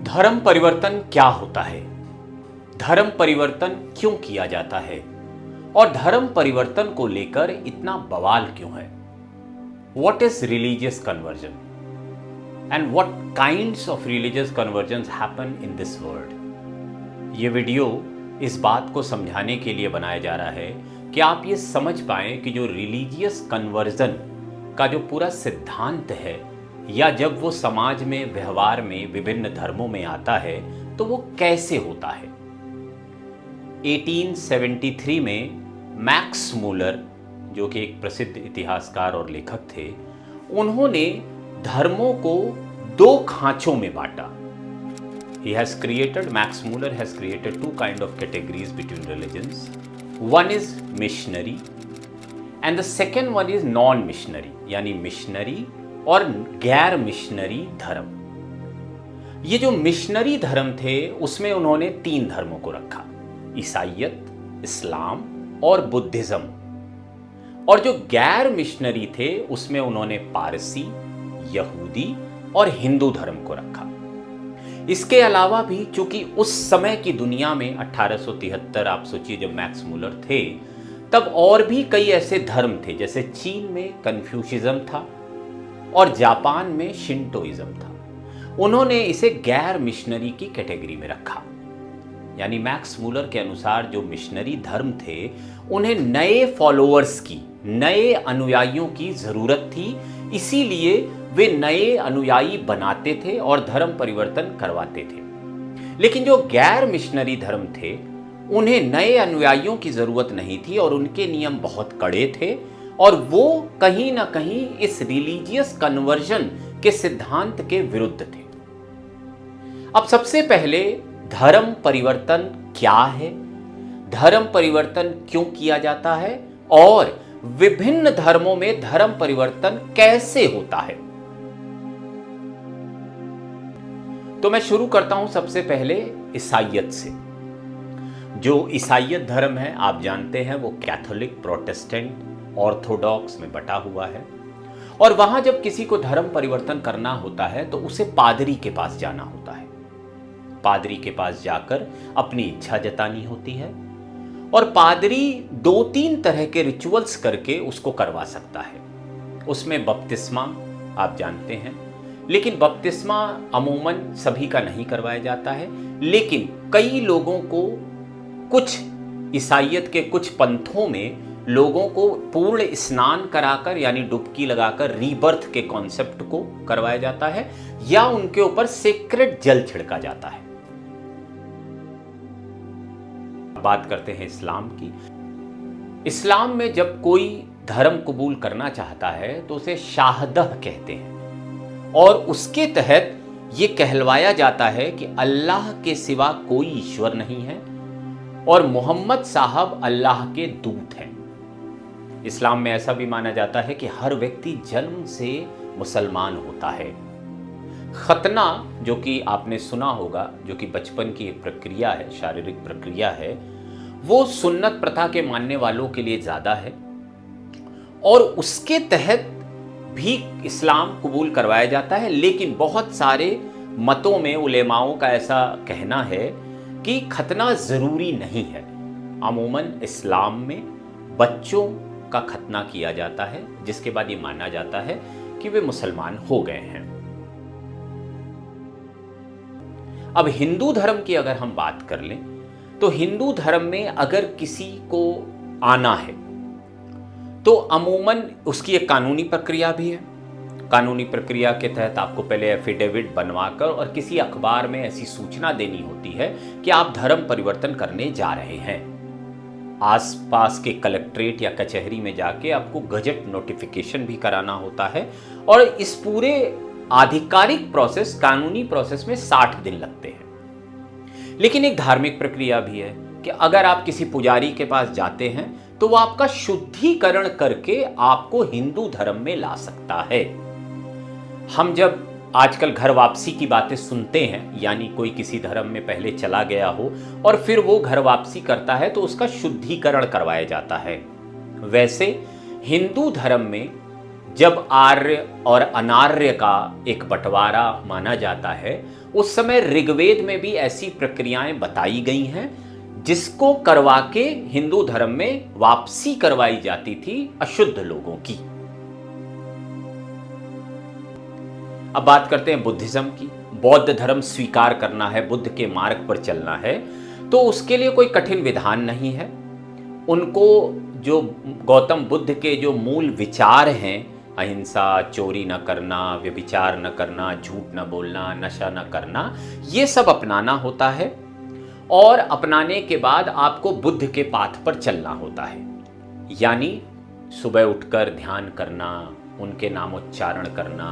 धर्म परिवर्तन क्या होता है? धर्म परिवर्तन क्यों किया जाता है? और धर्म परिवर्तन को लेकर इतना बवाल क्यों है? What is religious conversion? And what kinds of religious conversions happen in this world? ये वीडियो इस बात को समझाने के लिए बनाया जा रहा है कि आप ये समझ पाएं कि जो रिलीजियस कन्वर्जन का जो पूरा सिद्धांत है या जब वो समाज में व्यवहार में विभिन्न धर्मों में आता है तो वो कैसे होता है। 1873 में मैक्स मूलर, जो कि एक प्रसिद्ध इतिहासकार और लेखक थे, उन्होंने धर्मों को दो खांचों में बांटा। Max Muller has created two kind of categories between religions. One is missionary and the second one is non-missionary, यानी मिशनरी और गैर मिशनरी धर्म। ये जो मिशनरी धर्म थे उसमें उन्होंने तीन धर्मों को रखा, ईसाईयत, इस्लाम और बुद्धिज्म। और जो गैर मिशनरी थे उसमें उन्होंने पारसी, यहूदी और हिंदू धर्म को रखा। इसके अलावा भी चूंकि उस समय की दुनिया में 1873 आप सोचिए जब मैक्स मूलर थे, तब और भी कई ऐसे धर्म थे, जैसे चीन में कन्फ्यूशिज्म था और जापान में शिंटोइज्म था। उन्होंने इसे गैर मिशनरी की कैटेगरी में रखा। यानी मैक्स मूलर के अनुसार जो मिशनरी धर्म थे उन्हें नए फॉलोअर्स की, नए अनुयायियों की जरूरत थी, इसीलिए वे नए अनुयायी बनाते थे और धर्म परिवर्तन करवाते थे। लेकिन जो गैर मिशनरी धर्म थे उन्हें नए अनुयायियों की जरूरत नहीं थी और उनके नियम बहुत कड़े थे और वो कहीं ना कहीं इस रिलीजियस कन्वर्जन के सिद्धांत के विरुद्ध थे। अब सबसे पहले धर्म परिवर्तन क्या है, धर्म परिवर्तन क्यों किया जाता है और विभिन्न धर्मों में धर्म परिवर्तन कैसे होता है। तो मैं शुरू करता हूं सबसे पहले ईसाईयत से। जो ईसाईयत धर्म है आप जानते हैं वो कैथोलिक, प्रोटेस्टेंट, ऑर्थोडॉक्स में बटा हुआ है। और वहां जब किसी को धर्म परिवर्तन करना होता है तो उसे पादरी के पास जाना होता है। पादरी के पास जाकर अपनी इच्छा जतानी होती है और पादरी 2-3 तरह के रिचुअल्स करके उसको करवा सकता है। उसमें बपतिस्मा आप जानते हैं, लेकिन बपतिस्मा अमूमन सभी का नहीं करवाया जाता है, लेकिन कई लोगों को, कुछ ईसाईयत के कुछ पंथों में लोगों को पूर्ण स्नान कराकर यानी डुबकी लगाकर रीबर्थ के कॉन्सेप्ट को करवाया जाता है या उनके ऊपर सेक्रेड जल छिड़का जाता है। बात करते हैं इस्लाम की। इस्लाम में जब कोई धर्म कबूल करना चाहता है तो उसे शाहदह कहते हैं और उसके तहत यह कहलवाया जाता है कि अल्लाह के सिवा कोई ईश्वर नहीं है और मोहम्मद साहब अल्लाह के दूत हैं। इस्लाम में ऐसा भी माना जाता है कि हर व्यक्ति जन्म से मुसलमान होता है। खतना, जो कि आपने सुना होगा, जो कि बचपन की एक प्रक्रिया है, शारीरिक प्रक्रिया है, वो सुन्नत प्रथा के मानने वालों के लिए ज़्यादा है और उसके तहत भी इस्लाम कबूल करवाया जाता है। लेकिन बहुत सारे मतों में उलेमाओं का ऐसा कहना है कि खतना ज़रूरी नहीं है। अमूमन इस्लाम में बच्चों का खतना किया जाता है जिसके बाद ये माना जाता है कि वे मुसलमान हो गए हैं। अब हिंदू धर्म की अगर हम बात कर लें तो हिंदू धर्म में अगर किसी को आना है तो अमूमन उसकी एक कानूनी प्रक्रिया भी है। कानूनी प्रक्रिया के तहत आपको पहले एफिडेविट बनवाकर और किसी अखबार में ऐसी सूचना देनी होती है कि आप धर्म परिवर्तन करने जा रहे हैं। आसपास के कलेक्ट्रेट या कचहरी में जाके आपको गजट नोटिफिकेशन भी कराना होता है और इस पूरे आधिकारिक प्रोसेस, कानूनी प्रोसेस में 60 दिन लगते हैं। लेकिन एक धार्मिक प्रक्रिया भी है कि अगर आप किसी पुजारी के पास जाते हैं तो वो आपका शुद्धिकरण करके आपको हिंदू धर्म में ला सकता है। हम जब आजकल घर वापसी की बातें सुनते हैं, यानी कोई किसी धर्म में पहले चला गया हो और फिर वो घर वापसी करता है तो उसका शुद्धिकरण करवाया जाता है। वैसे हिंदू धर्म में जब आर्य और अनार्य का एक बंटवारा माना जाता है, उस समय ऋग्वेद में भी ऐसी प्रक्रियाएं बताई गई हैं जिसको करवा के हिंदू धर्म में वापसी करवाई जाती थी अशुद्ध लोगों की। अब बात करते हैं बुद्धिज्म की। बौद्ध धर्म स्वीकार करना है, बुद्ध के मार्ग पर चलना है, तो उसके लिए कोई कठिन विधान नहीं है। उनको जो गौतम बुद्ध के जो मूल विचार हैं, अहिंसा, चोरी न करना, व्यभिचार न करना, झूठ न बोलना, नशा न करना, ये सब अपनाना होता है। और अपनाने के बाद आपको बुद्ध के पाथ पर चलना होता है, यानी सुबह उठकर ध्यान करना, उनके नामोच्चारण करना,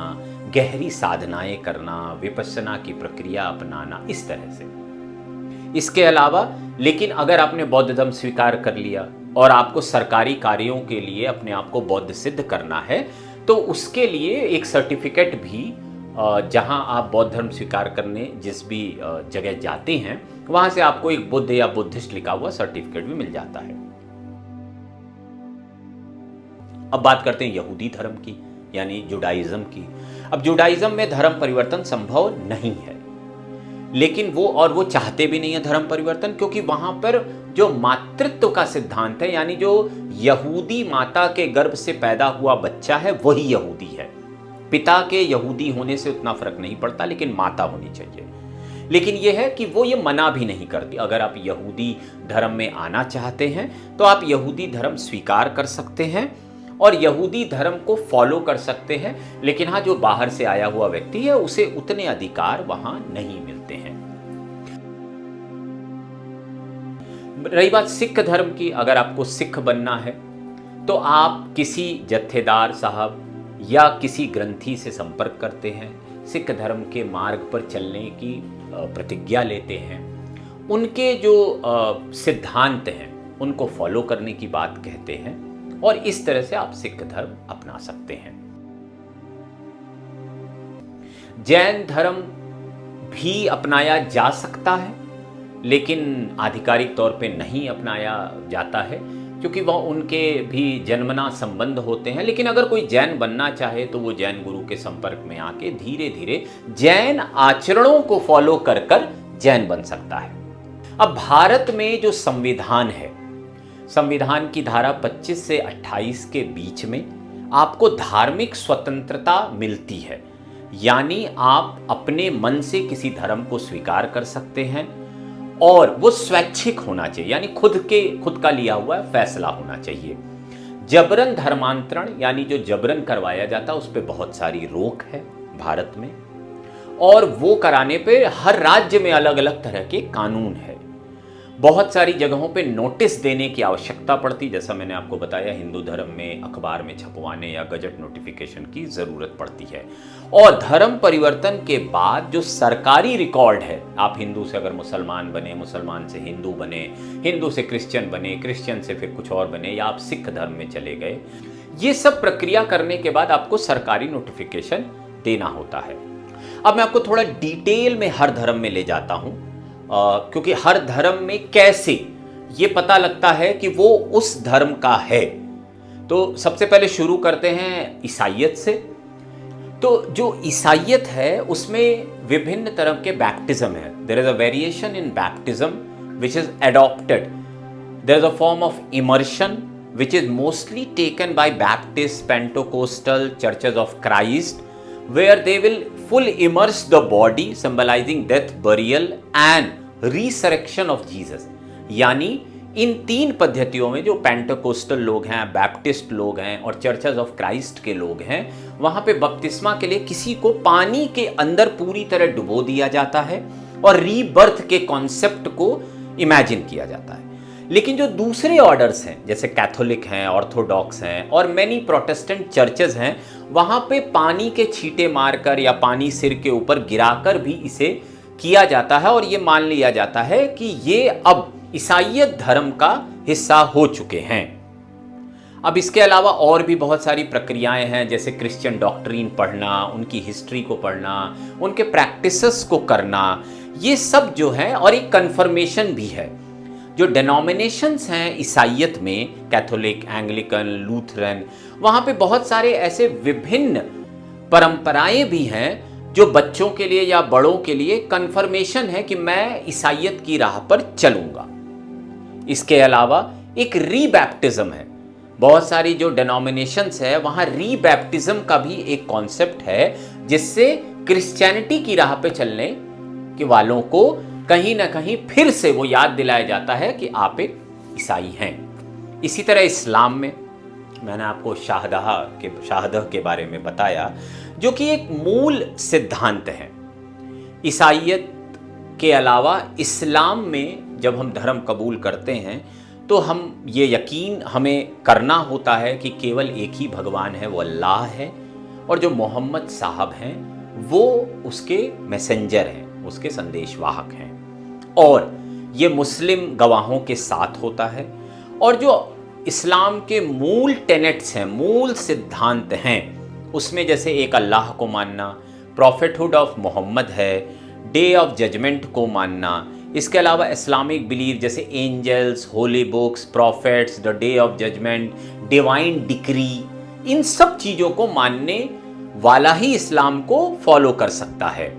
गहरी साधनाएं करना, विपश्यना की प्रक्रिया अपनाना, इस तरह से। इसके अलावा लेकिन अगर आपने बौद्ध धर्म स्वीकार कर लिया और आपको सरकारी कार्यों के लिए अपने आप को बौद्ध सिद्ध करना है, तो उसके लिए एक सर्टिफिकेट भी, जहां आप बौद्ध धर्म स्वीकार करने जिस भी जगह जाते हैं, वहां से आपको एक बुद्ध या बुद्धिस्ट लिखा हुआ सर्टिफिकेट भी मिल जाता है। अब बात करते हैं यहूदी धर्म की, यानी जुडाइज्म की। अब जुडाइज्म में धर्म परिवर्तन संभव नहीं है, लेकिन वो चाहते भी नहीं है धर्म परिवर्तन, क्योंकि वहां पर जो मातृत्व का सिद्धांत है, यानी जो यहूदी माता के गर्भ से पैदा हुआ बच्चा है वही यहूदी है। पिता के यहूदी होने से उतना फर्क नहीं पड़ता, लेकिन माता होनी चाहिए। लेकिन यह है कि वो ये मना भी नहीं करती। अगर आप यहूदी धर्म में आना चाहते हैं तो आप यहूदी धर्म स्वीकार कर सकते हैं और यहूदी धर्म को फॉलो कर सकते हैं, लेकिन हाँ, जो बाहर से आया हुआ व्यक्ति है उसे उतने अधिकार वहां नहीं मिलते हैं। रही बात सिख धर्म की, अगर आपको सिख बनना है तो आप किसी जत्थेदार साहब या किसी ग्रंथी से संपर्क करते हैं, सिख धर्म के मार्ग पर चलने की प्रतिज्ञा लेते हैं, उनके जो सिद्धांत हैं उनको फॉलो करने की बात कहते हैं, और इस तरह से आप सिख धर्म अपना सकते हैं। जैन धर्म भी अपनाया जा सकता है, लेकिन आधिकारिक तौर पे नहीं अपनाया जाता है, क्योंकि वह उनके भी जन्मना संबंध होते हैं। लेकिन अगर कोई जैन बनना चाहे तो वो जैन गुरु के संपर्क में आके धीरे धीरे जैन आचरणों को फॉलो कर कर जैन बन सकता है। अब भारत में जो संविधान है, संविधान की धारा 25 से 28 के बीच में आपको धार्मिक स्वतंत्रता मिलती है, यानी आप अपने मन से किसी धर्म को स्वीकार कर सकते हैं और वो स्वैच्छिक होना चाहिए, यानी खुद का लिया हुआ फैसला होना चाहिए। जबरन धर्मांतरण, यानी जो जबरन करवाया जाता है, उस पर बहुत सारी रोक है भारत में, और वो कराने पे हर राज्य में अलग अलग तरह के कानून है। बहुत सारी जगहों पे नोटिस देने की आवश्यकता पड़ती, जैसा मैंने आपको बताया, हिंदू धर्म में अखबार में छपवाने या गजट नोटिफिकेशन की ज़रूरत पड़ती है। और धर्म परिवर्तन के बाद जो सरकारी रिकॉर्ड है, आप हिंदू से अगर मुसलमान बने, मुसलमान से हिंदू बने, हिंदू से क्रिश्चियन बने, क्रिश्चियन से फिर कुछ और बने, या आप सिख धर्म में चले गए, ये सब प्रक्रिया करने के बाद आपको सरकारी नोटिफिकेशन देना होता है। अब मैं आपको थोड़ा डिटेल में हर धर्म में ले जाता हूँ, क्योंकि हर धर्म में कैसे ये पता लगता है कि वो उस धर्म का है। तो सबसे पहले शुरू करते हैं ईसाइयत से। तो जो ईसाइयत है उसमें विभिन्न तरह के बैप्टिज्म है। There is a variation in baptism which is adopted. There is a form of immersion which is mostly taken by Baptist, Pentecostal, churches of Christ, where they will full immerse the body symbolizing death, burial and resurrection of Jesus। यानी इन तीन पद्धतियों में जो पेंटोकोस्टल लोग हैं, Baptist लोग हैं और चर्चेज ऑफ क्राइस्ट के लोग हैं, वहां पे बपतिस्मा के लिए किसी को पानी के अंदर पूरी तरह डुबो दिया जाता है और रीबर्थ के कॉन्सेप्ट को इमेजिन किया जाता है। लेकिन जो दूसरे ऑर्डर्स हैं, जैसे कैथोलिक हैं, ऑर्थोडॉक्स हैं और मैनी प्रोटेस्टेंट चर्चेज हैं, वहाँ पे पानी के छींटे मारकर या पानी सिर के ऊपर गिराकर भी इसे किया जाता है, और ये मान लिया जाता है कि ये अब ईसाइयत धर्म का हिस्सा हो चुके हैं। अब इसके अलावा और भी बहुत सारी प्रक्रियाएं हैं, जैसे क्रिश्चियन डॉक्ट्रीन पढ़ना, उनकी हिस्ट्री को पढ़ना, उनके प्रैक्टिसेस को करना, ये सब जो है, और एक कन्फर्मेशन भी है। जो डेनोमिनेशंस हैं ईसाइयत में, कैथोलिक, एंग्लिकन, लूथरन, वहाँ पे बहुत सारे ऐसे विभिन्न परंपराएं भी हैं जो बच्चों के लिए या बड़ों के लिए कन्फर्मेशन है कि मैं ईसाइयत की राह पर चलूंगा। इसके अलावा एक रीबैप्टिज्म है। बहुत सारी जो डेनोमिनेशंस है वहाँ रीबैप्टिज्म का भी एक कॉन्सेप्ट है, जिससे क्रिश्चियनिटी की राह पे चलने के वालों को कहीं ना कहीं फिर से वो याद दिलाया जाता है कि आप एक ईसाई हैं। इसी तरह इस्लाम में मैंने आपको शाहदह के बारे में बताया, जो कि एक मूल सिद्धांत है। ईसाइयत के अलावा इस्लाम में जब हम धर्म कबूल करते हैं तो हम ये यकीन हमें करना होता है कि केवल एक ही भगवान है, वो अल्लाह है, और जो मोहम्मद साहब हैं वो उसके मैसेंजर हैं, उसके संदेशवाहक हैं। और ये मुस्लिम गवाहों के साथ होता है। और जो इस्लाम के मूल टेनेट्स हैं, मूल सिद्धांत हैं, उसमें जैसे एक अल्लाह को मानना, प्रॉफिटहुड ऑफ मोहम्मद है, डे ऑफ जजमेंट को मानना, इसके अलावा इस्लामिक बिलीफ जैसे angels, holy books, prophets, the day of judgement, divine decree, इन सब चीज़ों को मानने वाला ही इस्लाम को फॉलो कर सकता है।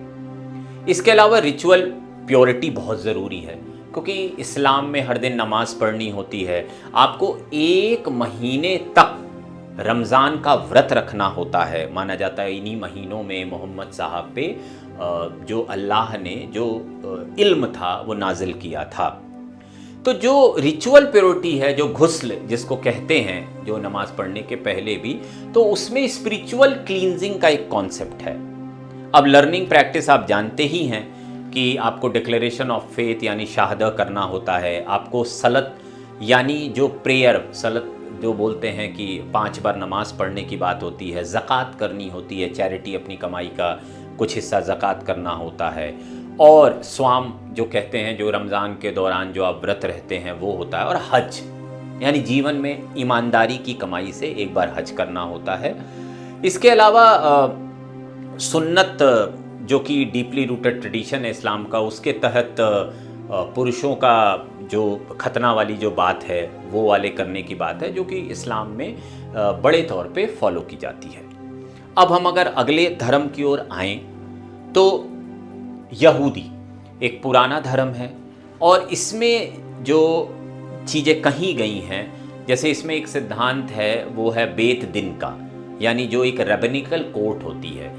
इसके अलावा रिचुअल प्योरिटी बहुत ज़रूरी है, क्योंकि इस्लाम में हर दिन नमाज पढ़नी होती है। आपको 1 महीने तक रमज़ान का व्रत रखना होता है। माना जाता है इन्हीं महीनों में मोहम्मद साहब पे जो अल्लाह ने जो इल्म था वो नाजिल किया था। तो जो रिचुअल प्योरिटी है, जो गुस्ल जिसको कहते हैं, जो नमाज पढ़ने के पहले भी, तो उसमें स्पिरिचुअल क्लींजिंग का एक कॉन्सेप्ट है। अब लर्निंग प्रैक्टिस आप जानते ही हैं कि आपको डिक्लेरेशन ऑफ फेथ यानी शाहदा करना होता है। आपको सलत यानी जो प्रेयर, सलत जो बोलते हैं कि 5 बार नमाज पढ़ने की बात होती है, ज़कात करनी होती है, चैरिटी अपनी कमाई का कुछ हिस्सा ज़कात करना होता है, और स्वाम जो कहते हैं जो रमज़ान के दौरान जो आप व्रत रहते हैं वो होता है, और हज यानी जीवन में ईमानदारी की कमाई से एक बार हज करना होता है। इसके अलावा सुन्नत जो कि डीपली रूटेड ट्रेडिशन है इस्लाम का, उसके तहत पुरुषों का जो खतना वाली जो बात है वो वाले करने की बात है, जो कि इस्लाम में बड़े तौर पे फॉलो की जाती है। अब हम अगर अगले धर्म की ओर आएँ तो यहूदी एक पुराना धर्म है, और इसमें जो चीज़ें कही गई हैं, जैसे इसमें एक सिद्धांत है वो है बेत दिन का, यानी जो एक रेबनिकल कोर्ट होती है।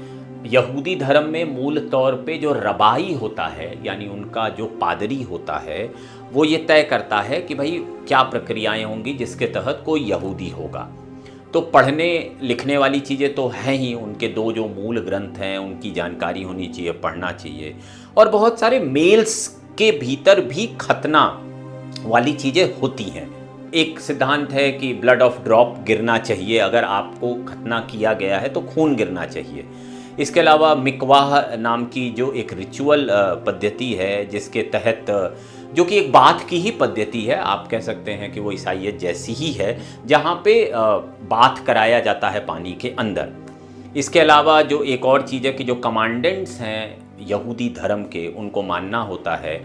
यहूदी धर्म में मूल तौर पे जो रबाई होता है, यानी उनका जो पादरी होता है, वो ये तय करता है कि भाई क्या प्रक्रियाएं होंगी जिसके तहत कोई यहूदी होगा। तो पढ़ने लिखने वाली चीज़ें तो हैं ही, उनके 2 जो मूल ग्रंथ हैं उनकी जानकारी होनी चाहिए, पढ़ना चाहिए, और बहुत सारे मेल्स के भीतर भी खतना वाली चीज़ें होती हैं। एक सिद्धांत है कि ब्लड ऑफ ड्रॉप गिरना चाहिए, अगर आपको खतना किया गया है तो खून गिरना चाहिए। इसके अलावा मिकवाह नाम की जो एक रिचुअल पद्धति है, जिसके तहत जो कि एक बाथ की ही पद्धति है, आप कह सकते हैं कि वो ईसाइयत जैसी ही है, जहाँ पे बाथ कराया जाता है पानी के अंदर। इसके अलावा जो एक और चीज़ है कि जो कमांडेंट्स हैं यहूदी धर्म के, उनको मानना होता है,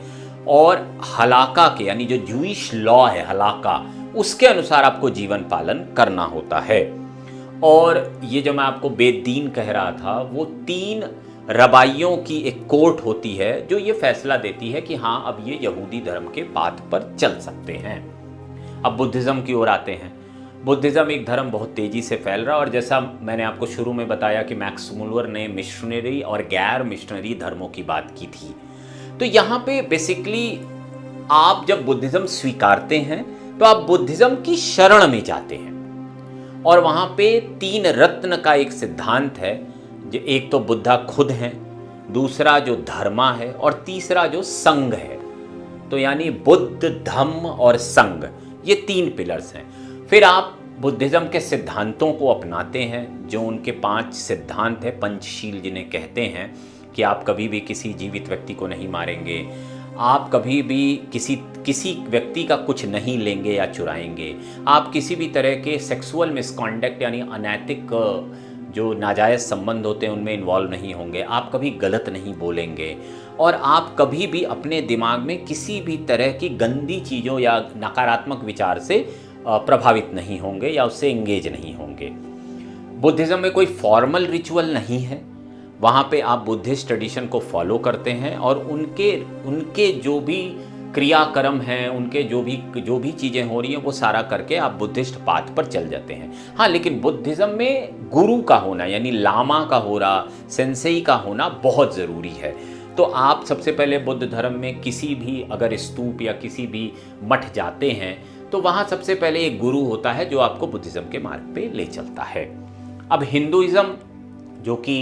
और हलाका के यानी जो जूइश लॉ है हलाका, उसके अनुसार आपको जीवन पालन करना होता है। और ये जो मैं आपको बेदीन कह रहा था, वो 3 रबाइयों की एक कोर्ट होती है जो ये फैसला देती है कि हाँ अब ये यहूदी धर्म के पाथ पर चल सकते हैं। अब बुद्धिज़्म की ओर आते हैं। बुद्धिज़्म एक धर्म बहुत तेज़ी से फैल रहा है, और जैसा मैंने आपको शुरू में बताया कि मैक्स मुलर ने मिशनरी और गैर मिशनरी धर्मों की बात की थी। तो यहाँ पे बेसिकली आप जब बुद्धिज़्म स्वीकारते हैं तो आप बुद्धिज़्म की शरण में जाते हैं, और वहाँ पे 3 रत्न का एक सिद्धांत है। एक तो बुद्धा खुद हैं, दूसरा जो धर्मा है, और तीसरा जो संघ है। तो यानी बुद्ध, धम्म और संघ, ये 3 पिलर्स हैं। फिर आप बुद्धिज़्म के सिद्धांतों को अपनाते हैं, जो उनके 5 सिद्धांत हैं, पंचशील जिन्हें कहते हैं, कि आप कभी भी किसी जीवित व्यक्ति को नहीं मारेंगे, आप कभी भी किसी व्यक्ति का कुछ नहीं लेंगे या चुराएंगे, आप किसी भी तरह के सेक्सुअल मिसकॉन्डक्ट यानी अनैतिक जो नाजायज़ संबंध होते हैं उनमें इन्वॉल्व नहीं होंगे, आप कभी गलत नहीं बोलेंगे, और आप कभी भी अपने दिमाग में किसी भी तरह की गंदी चीज़ों या नकारात्मक विचार से प्रभावित नहीं होंगे या उससे इंगेज नहीं होंगे। बुद्धिज़्म में कोई फॉर्मल रिचुअल नहीं है, वहाँ पे आप बुद्धिस्ट ट्रेडिशन को फॉलो करते हैं और उनके जो भी क्रियाक्रम हैं, उनके जो भी चीज़ें हो रही हैं वो सारा करके आप बुद्धिस्ट पाथ पर चल जाते हैं। हाँ, लेकिन बुद्धिज़्म में गुरु का होना यानी लामा का होना, सेंसेई का होना बहुत ज़रूरी है। तो आप सबसे पहले बुद्ध धर्म में किसी भी अगर स्तूप या किसी भी मठ जाते हैं तो वहाँ सबसे पहले एक गुरु होता है जो आपको बुद्धिज़्म के मार्ग पे ले चलता है। अब हिंदुइज़्म जो कि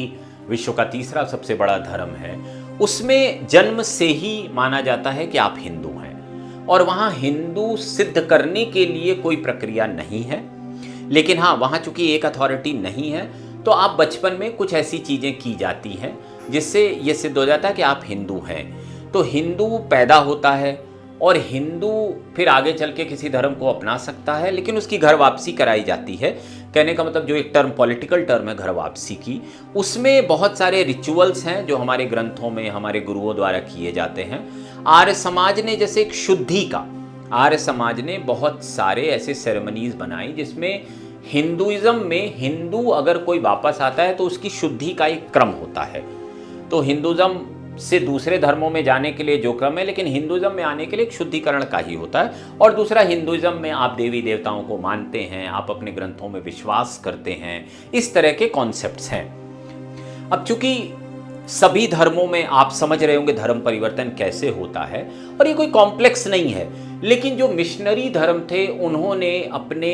विश्व का तीसरा सबसे बड़ा धर्म है, उसमें जन्म से ही माना जाता है कि आप हिंदू हैं और वहाँ हिंदू सिद्ध करने के लिए कोई प्रक्रिया नहीं है। लेकिन हाँ, वहाँ चूंकि एक अथॉरिटी नहीं है तो आप बचपन में कुछ ऐसी चीज़ें की जाती हैं जिससे ये सिद्ध हो जाता है कि आप हिंदू हैं। तो हिंदू पैदा होता है और हिंदू फिर आगे चल के किसी धर्म को अपना सकता है, लेकिन उसकी घर वापसी कराई जाती है। कहने का मतलब जो एक टर्म पॉलिटिकल टर्म है घर वापसी की, उसमें बहुत सारे रिचुअल्स हैं जो हमारे ग्रंथों में हमारे गुरुओं द्वारा किए जाते हैं। आर्य समाज ने जैसे एक शुद्धि का, आर्य समाज ने बहुत सारे ऐसे सेरेमनीज बनाई जिसमें हिंदुइज्म में हिंदू अगर कोई वापस आता है तो उसकी शुद्धि का एक क्रम होता है। तो हिंदुइज्म से दूसरे धर्मों में जाने के लिए जो क्रम है, लेकिन हिंदुइज्म में आने के लिए एक शुद्धिकरण का ही होता है। और दूसरा, हिंदुइज्म में आप देवी देवताओं को मानते हैं, आप अपने ग्रंथों में विश्वास करते हैं, इस तरह के कॉन्सेप्ट्स हैं। अब चूंकि सभी धर्मों में आप समझ रहे होंगे धर्म परिवर्तन कैसे होता है और ये कोई कॉम्प्लेक्स नहीं है, लेकिन जो मिशनरी धर्म थे उन्होंने अपने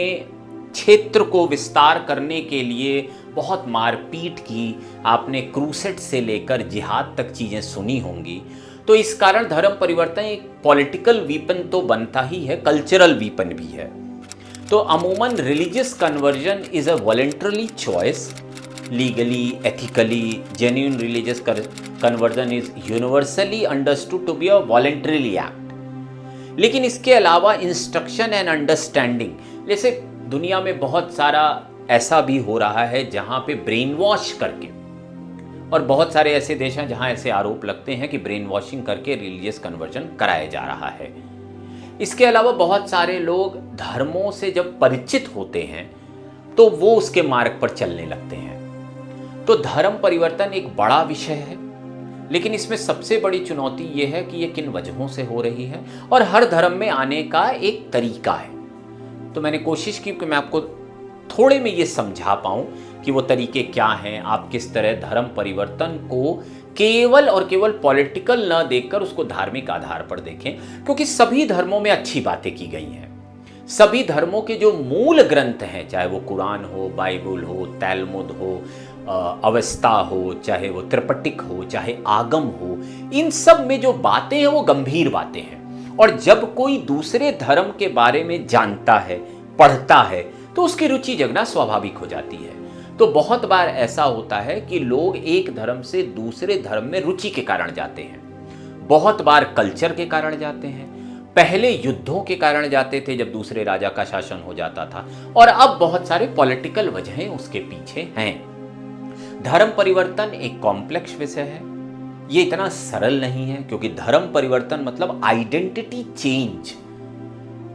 क्षेत्र को विस्तार करने के लिए बहुत मारपीट की। आपने क्रूसेड से लेकर जिहाद तक चीज़ें सुनी होंगी। तो इस कारण धर्म परिवर्तन एक पॉलिटिकल वीपन तो बनता ही है, कल्चरल वीपन भी है। तो अमूमन religious conversion is a voluntary choice, legally, ethically, genuine religious conversion is universally understood to be a voluntary act. लेकिन इसके अलावा इंस्ट्रक्शन एंड अंडरस्टैंडिंग, जैसे दुनिया में बहुत सारा ऐसा भी हो रहा है जहां पे ब्रेन वॉश करके, और बहुत सारे ऐसे देश हैं जहां ऐसे आरोप लगते हैं कि ब्रेन वॉशिंग करके रिलीजियस कन्वर्जन कराया जा रहा है। इसके अलावा बहुत सारे लोग धर्मों से जब परिचित होते हैं तो वो उसके मार्ग पर चलने लगते हैं। तो धर्म परिवर्तन एक बड़ा विषय है, लेकिन इसमें सबसे बड़ी चुनौती ये है कि ये किन वजहों से हो रही है और हर धर्म में आने का एक तरीका है। तो मैंने कोशिश की कि मैं आपको थोड़े में ये समझा पाऊं कि वो तरीके क्या हैं, आप किस तरह धर्म परिवर्तन को केवल और केवल पॉलिटिकल न देखकर उसको धार्मिक आधार पर देखें, क्योंकि सभी धर्मों में अच्छी बातें की गई हैं। सभी धर्मों के जो मूल ग्रंथ हैं, चाहे वो कुरान हो, बाइबल हो, तैलमुद हो, अवेस्ता हो, चाहे वो त्रिपिटक हो, चाहे आगम हो, इन सब में जो बातें हैं वो गंभीर बातें हैं। और जब कोई दूसरे धर्म के बारे में जानता है, पढ़ता है, तो उसकी रुचि जगना स्वाभाविक हो जाती है। तो बहुत बार ऐसा होता है कि लोग एक धर्म से दूसरे धर्म में रुचि के कारण जाते हैं, बहुत बार कल्चर के कारण जाते हैं, पहले युद्धों के कारण जाते थे जब दूसरे राजा का शासन हो जाता था, और अब बहुत सारे पॉलिटिकल वजहें उसके पीछे हैं। धर्म परिवर्तन एक कॉम्प्लेक्स विषय है, ये इतना सरल नहीं है, क्योंकि धर्म परिवर्तन मतलब आइडेंटिटी चेंज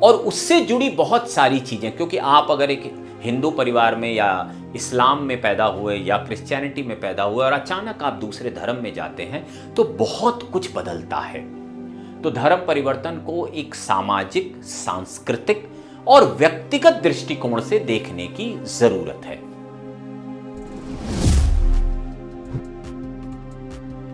और उससे जुड़ी बहुत सारी चीजें। क्योंकि आप अगर एक हिंदू परिवार में या इस्लाम में पैदा हुए या क्रिश्चियनिटी में पैदा हुए और अचानक आप दूसरे धर्म में जाते हैं तो बहुत कुछ बदलता है। तो धर्म परिवर्तन को एक सामाजिक, सांस्कृतिक और व्यक्तिगत दृष्टिकोण से देखने की जरूरत है।